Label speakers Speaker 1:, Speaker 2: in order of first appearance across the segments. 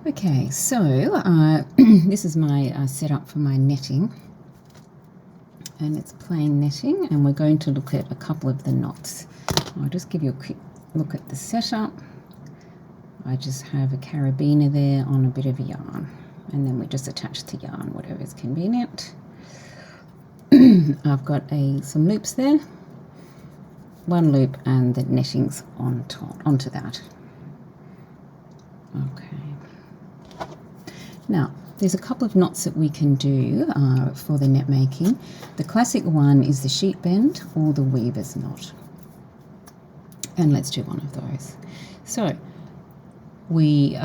Speaker 1: Okay, so this is my setup for my netting, and it's plain netting, and we're going to look at a couple of the knots. I'll just give you a quick look at the setup. I just have a carabiner there on a bit of yarn, and then we just attach the yarn, whatever is convenient. I've got some loops there, one loop, and the nettings onto that. Okay. Now, there's a couple of knots that we can do for the net making. The classic one is the sheep bend or the weaver's knot. And let's do one of those. So we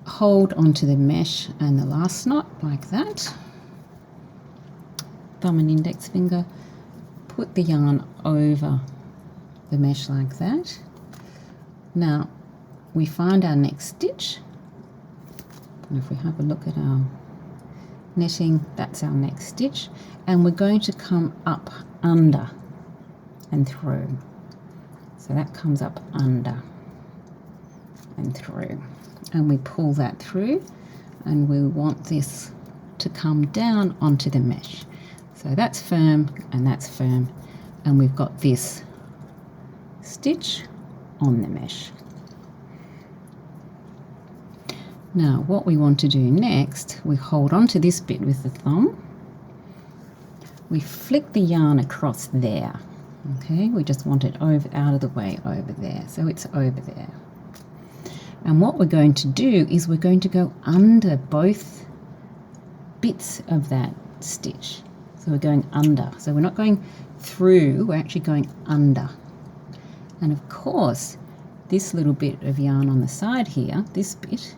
Speaker 1: hold onto the mesh and the last knot like that. Thumb and index finger. Put the yarn over the mesh like that. Now we find our next stitch. And if we have a look at our netting, that's our next stitch, and we're going to come up under and through. So that comes up under and through, and we pull that through, and we want this to come down onto the mesh. So that's firm and that's firm, and we've got this stitch on the mesh. Now what we want to do next, we hold on to this bit with the thumb, we flick the yarn across there, okay, we just want it out of the way over there, so it's over there. And what we're going to do is we're going to go under both bits of that stitch. So we're going under, so we're not going through, we're actually going under. And of course, this little bit of yarn on the side here, this bit,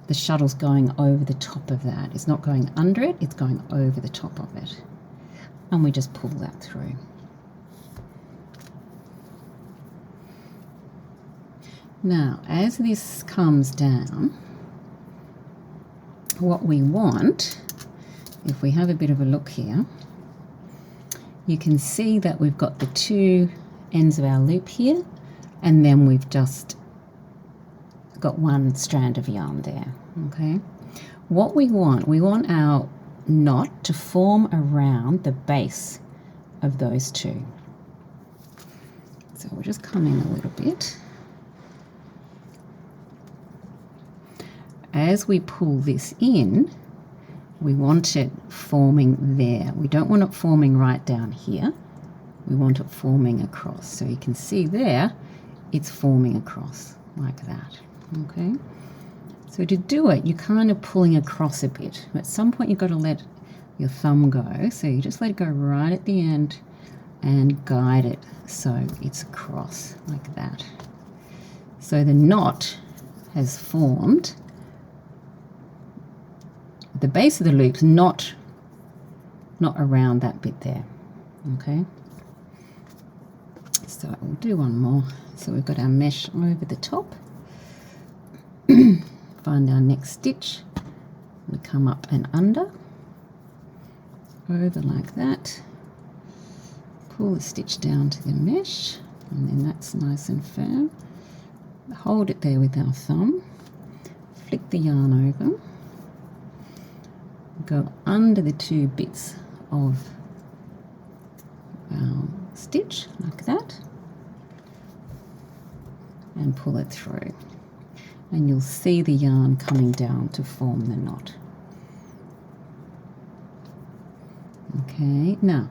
Speaker 1: the shuttle's going over the top of that. It's not going under it, it's going over the top of it. And we just pull that through. Now, as this comes down, what we want, if we have a bit of a look here, you can see that we've got the two ends of our loop here, and then we've just got one strand of yarn there, okay? What we want our knot to form around the base of those two. So we'll just come in a little bit. As we pull this in, we want it forming there. We don't want it forming right down here. We want it forming across. So you can see there, it's forming across like that. Okay, so to do it, you're kind of pulling across a bit. At some point, you've got to let your thumb go. So you just let it go right at the end and guide it so it's across like that. So the knot has formed. The base of the loop's not around that bit there. Okay, so we'll do one more. So we've got our mesh over the top. Find our next stitch, we come up and under, over like that, pull the stitch down to the mesh, and then that's nice and firm. Hold it there with our thumb, flick the yarn over, go under the two bits of our stitch like that, and pull it through. And you'll see the yarn coming down to form the knot. Okay, now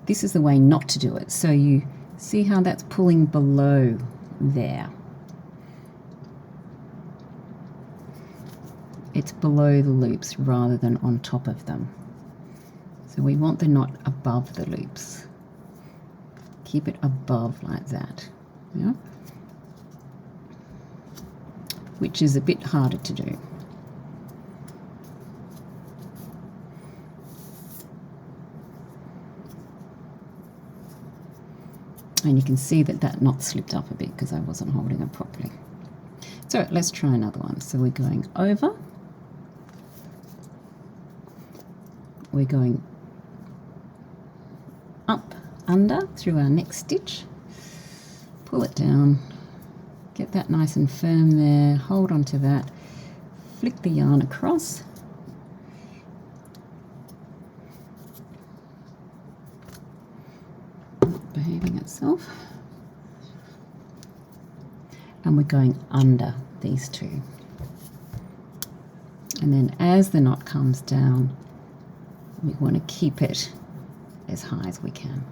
Speaker 1: this is the way not to do it. So you see how that's pulling below there. It's below the loops rather than on top of them. So we want the knot above the loops. Keep it above like that. Yeah. Which is a bit harder to do. And you can see that that knot slipped up a bit because I wasn't holding it properly. So let's try another one. So we're going over, we're going up, under through our next stitch, pull it down, Get that nice and firm there, hold on to that, flick the yarn across. Behaving itself. And we're going under these two. And then as the knot comes down, we want to keep it as high as we can.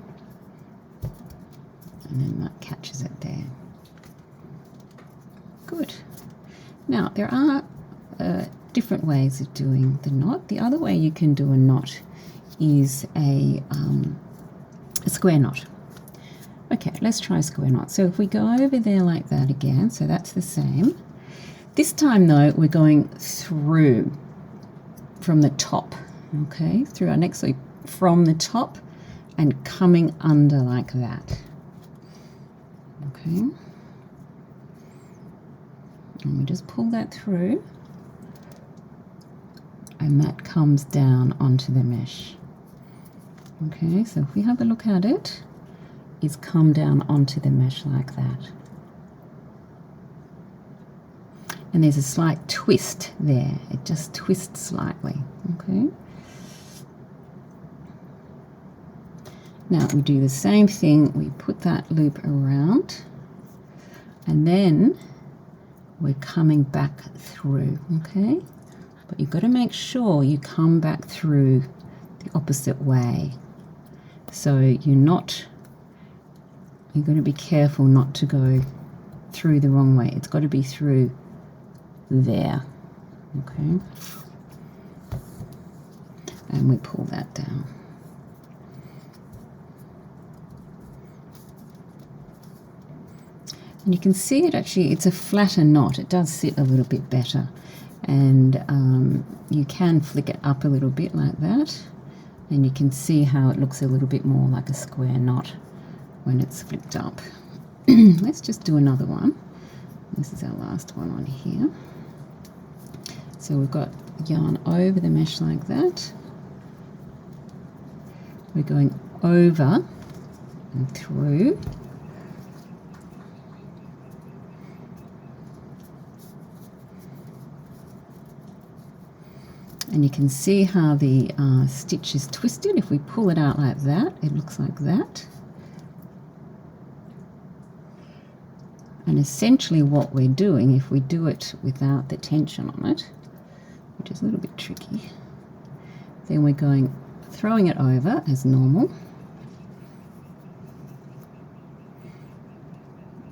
Speaker 1: And then that catches it there. Good. Now, there are different ways of doing the knot. The other way you can do a knot is a square knot. Okay, let's try a square knot. So if we go over there like that again, so that's the same. This time though, we're going through from the top, okay, through our next loop from the top and coming under like that, okay. And we just pull that through and that comes down onto the mesh. Okay, so if we have a look at it, it's come down onto the mesh like that. And there's a slight twist there. It just twists slightly, okay? Now we do the same thing. We put that loop around and then we're coming back through, okay? But you've got to make sure you come back through the opposite way. So you're going to be careful not to go through the wrong way. It's got to be through there, okay? And we pull that down. And you can see it actually, it's a flatter knot. It does sit a little bit better. And you can flick it up a little bit like that. And you can see how it looks a little bit more like a square knot when it's flipped up. Let's just do another one. This is our last one on here. So we've got yarn over the mesh like that. We're going over and through. And you can see how the stitch is twisted. If we pull it out like that, it looks like that. And essentially what we're doing, if we do it without the tension on it, which is a little bit tricky, then we're going, throwing it over as normal.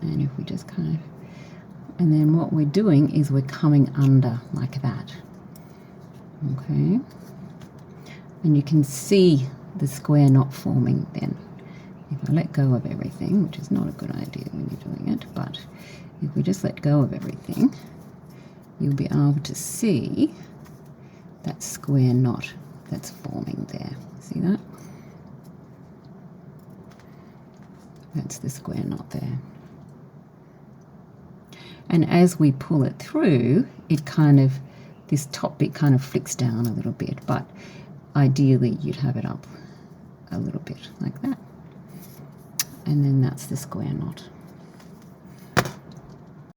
Speaker 1: And if we just kind of, and then what we're doing is we're coming under like that. Okay, and you can see the square knot forming then. If I let go of everything, which is not a good idea when you're doing it, but if we just let go of everything, you'll be able to see that square knot that's forming there. See that? That's the square knot there. And as we pull it through, it kind of, this top bit kind of flicks down a little bit, but ideally you'd have it up a little bit like that. And then that's the square knot.